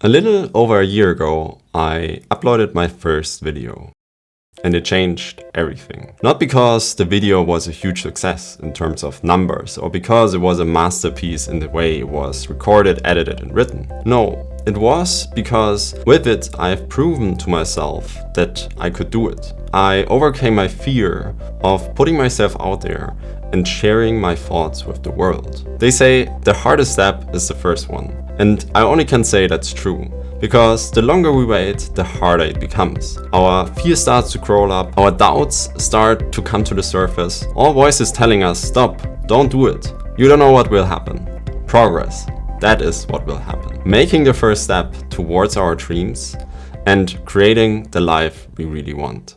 A little over a year ago, I uploaded my first video. And it changed everything. Not because the video was a huge success in terms of numbers, or because it was a masterpiece in the way it was recorded, edited, and written. No, it was because with it I've proven to myself that I could do it. I overcame my fear of putting myself out there and sharing my thoughts with the world. They say the hardest step is the first one. And I only can say that's true. Because the longer we wait, the harder it becomes. Our fear starts to crawl up, our doubts start to come to the surface. All voices telling us, stop, don't do it. You don't know what will happen. Progress, that is what will happen. Making the first step towards our dreams and creating the life we really want.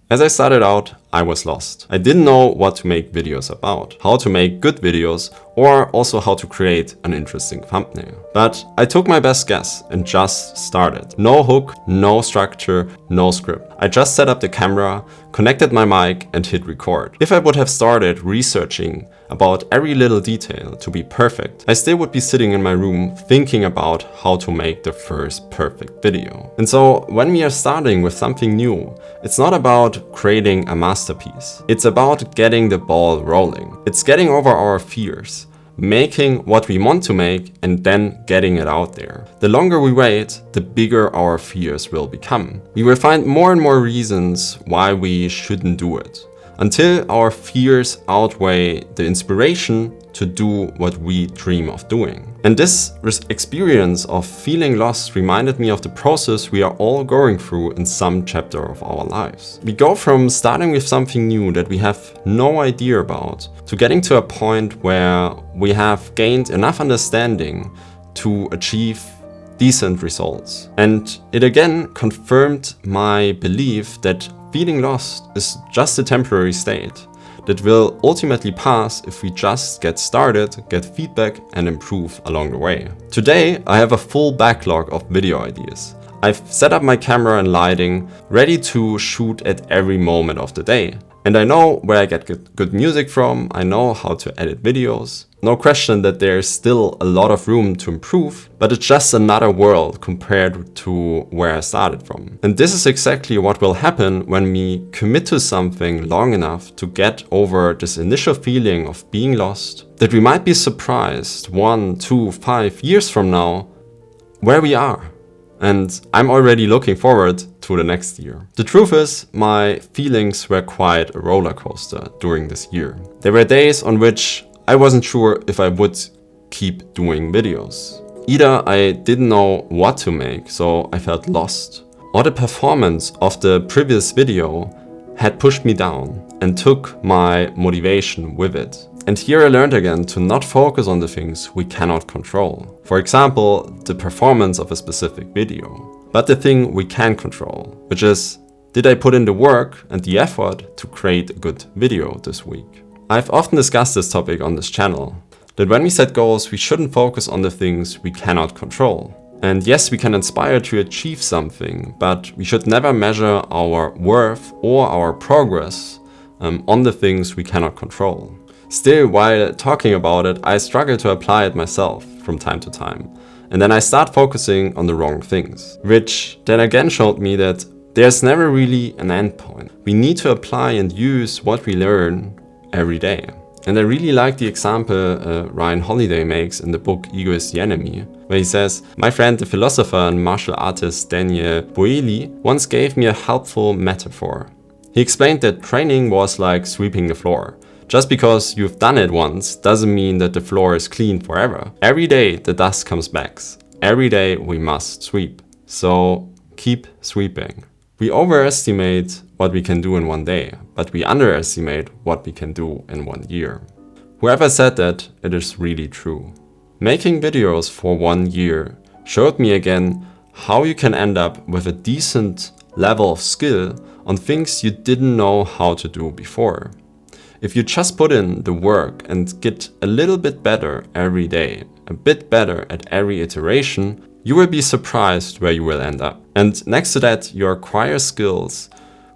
As I started out, I was lost. I didn't know what to make videos about, how to make good videos, or also how to create an interesting thumbnail. But I took my best guess and just started. No hook, no structure, no script. I just set up the camera, connected my mic and hit record. If I would have started researching about every little detail to be perfect, I still would be sitting in my room thinking about how to make the first perfect video. And so when we are starting with something new, it's not about creating a masterpiece. It's about getting the ball rolling. It's getting over our fears, making what we want to make and then getting it out there. The longer we wait, the bigger our fears will become. We will find more and more reasons why we shouldn't do it, until our fears outweigh the inspiration to do what we dream of doing. And this experience of feeling lost reminded me of the process we are all going through in some chapter of our lives. We go from starting with something new that we have no idea about to getting to a point where we have gained enough understanding to achieve decent results. And it again confirmed my belief that feeling lost is just a temporary state that will ultimately pass if we just get started, get feedback and improve along the way. Today, I have a full backlog of video ideas. I've set up my camera and lighting, ready to shoot at every moment of the day. And I know where I get good music from, I know how to edit videos. No question that there's still a lot of room to improve, but it's just another world compared to where I started from. And this is exactly what will happen when we commit to something long enough to get over this initial feeling of being lost, that we might be surprised 1, 2, 5 years from now where we are. And I'm already looking forward to the next year. The truth is, my feelings were quite a roller coaster during this year. There were days on which I wasn't sure if I would keep doing videos. Either I didn't know what to make, so I felt lost, or the performance of the previous video had pushed me down and took my motivation with it. And here I learned again to not focus on the things we cannot control. For example, the performance of a specific video, but the thing we can control, which is, did I put in the work and the effort to create a good video this week? I've often discussed this topic on this channel, that when we set goals, we shouldn't focus on the things we cannot control. And yes, we can aspire to achieve something, but we should never measure our worth or our progress on the things we cannot control. Still, while talking about it, I struggle to apply it myself from time to time. And then I start focusing on the wrong things, which then again showed me that there's never really an end point. We need to apply and use what we learn every day. And I really like the example Ryan Holiday makes in the book Ego is the Enemy, where he says, my friend, the philosopher and martial artist Daniel Boeli, once gave me a helpful metaphor. He explained that training was like sweeping the floor. Just because you've done it once doesn't mean that the floor is clean forever. Every day the dust comes back. Every day we must sweep. So keep sweeping. We overestimate what we can do in one day, but we underestimate what we can do in 1 year. Whoever said that, it is really true. Making videos for 1 year showed me again how you can end up with a decent level of skill on things you didn't know how to do before. If you just put in the work and get a little bit better every day, a bit better at every iteration, you will be surprised where you will end up. And next to that, you acquire skills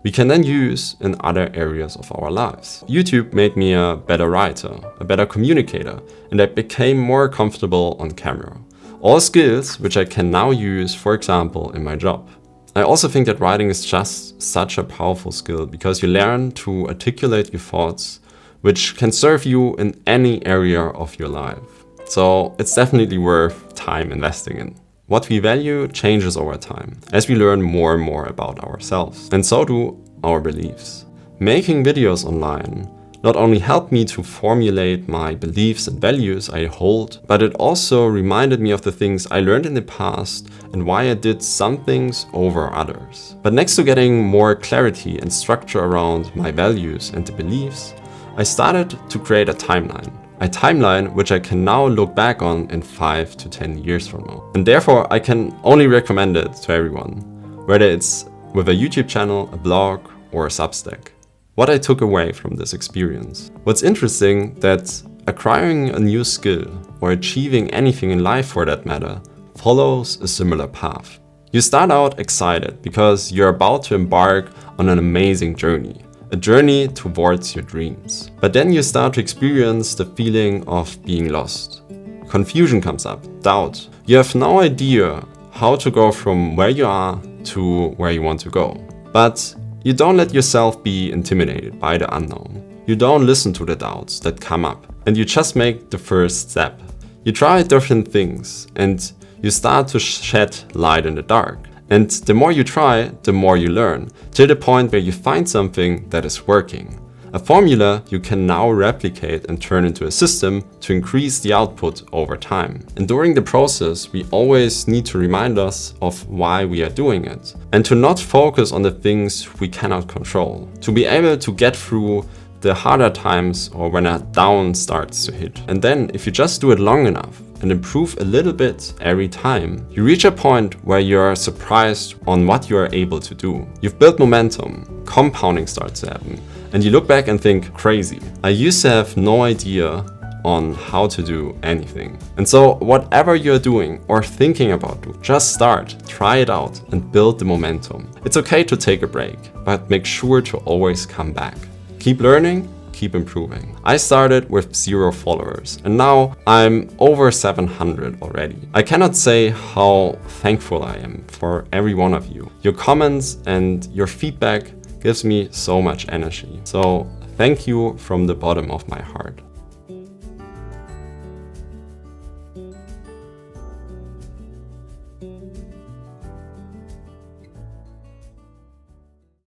we can then use in other areas of our lives. YouTube made me a better writer, a better communicator, and I became more comfortable on camera. All skills which I can now use, for example, in my job. I also think that writing is just such a powerful skill because you learn to articulate your thoughts, which can serve you in any area of your life. So it's definitely worth time investing in. What we value changes over time as we learn more and more about ourselves, and so do our beliefs. Making videos online not only helped me to formulate my beliefs and values I hold, but it also reminded me of the things I learned in the past and why I did some things over others. But next to getting more clarity and structure around my values and the beliefs, I started to create a timeline. A timeline which I can now look back on in 5 to 10 years from now. And therefore I can only recommend it to everyone, whether it's with a YouTube channel, a blog, or a Substack. What I took away from this experience. What's interesting that acquiring a new skill or achieving anything in life for that matter follows a similar path. You start out excited because you're about to embark on an amazing journey. A journey towards your dreams. But then you start to experience the feeling of being lost. Confusion comes up, doubt. You have no idea how to go from where you are to where you want to go. But you don't let yourself be intimidated by the unknown. You don't listen to the doubts that come up, and you just make the first step. You try different things, and you start to shed light in the dark. And the more you try, the more you learn, to the point where you find something that is working. A formula you can now replicate and turn into a system to increase the output over time. And during the process, we always need to remind us of why we are doing it, and to not focus on the things we cannot control. To be able to get through the harder times or when a down starts to hit. And then if you just do it long enough and improve a little bit every time, you reach a point where you're surprised on what you are able to do. You've built momentum, compounding starts to happen, and you look back and think, crazy. I used to have no idea on how to do anything. And so whatever you're doing or thinking about doing, just start, try it out and build the momentum. It's okay to take a break, but make sure to always come back. Keep learning, keep improving. I started with 0 followers and now I'm over 700 already. I cannot say how thankful I am for every one of you. Your comments and your feedback gives me so much energy. So thank you from the bottom of my heart.